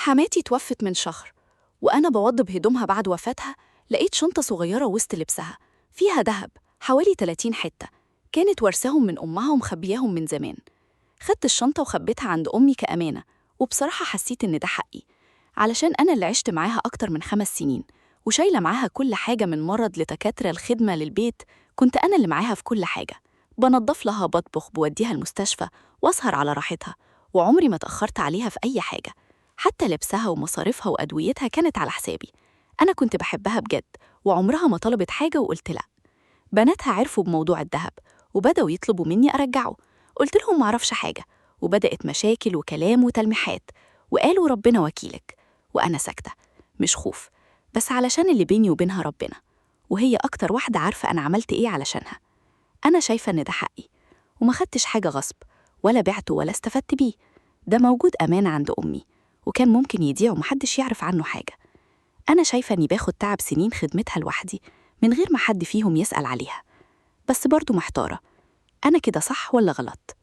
حماتي توفت من شهر، وأنا بوضب هدومها بعد وفاتها لقيت شنطة صغيرة وسط لبسها فيها دهب حوالي 30 حتة، كانت ورثاهم من أمها ومخبياهم من زمان. خدت الشنطة وخبيتها عند أمي كأمانة، وبصراحة حسيت إن ده حقي، علشان أنا اللي عشت معاها أكتر من 5 سنين وشايلة معاها كل حاجة، من مرض لتكاترة الخدمة للبيت. كنت أنا اللي معاها في كل حاجة، بنضف لها، بطبخ، بوديها المستشفى، وأسهر على راحتها، وعمري ما تأخرت عليها في أي حاجة. حتى لبسها ومصاريفها وأدويتها كانت على حسابي. أنا كنت بحبها بجد، وعمرها ما طلبت حاجة وقلت لأ. بناتها عرفوا بموضوع الدهب وبدأوا يطلبوا مني أرجعه، قلت لهم معرفش حاجة، وبدأت مشاكل وكلام وتلميحات، وقالوا ربنا وكيلك. وأنا ساكتة، مش خوف، بس علشان اللي بيني وبينها ربنا، وهي أكتر واحدة عارفة أنا عملت إيه علشانها. أنا شايفة إن ده حقي، وما خدتش حاجة غصب، ولا بعته ولا استفدت بيه. ده موجود أمانة عند أمي، وكان ممكن يضيع ومحدش يعرف عنه حاجة. أنا شايفة إني باخد تعب سنين خدمتها لوحدي من غير ما حد فيهم يسأل عليها، بس برضو محتارة، أنا كده صح ولا غلط؟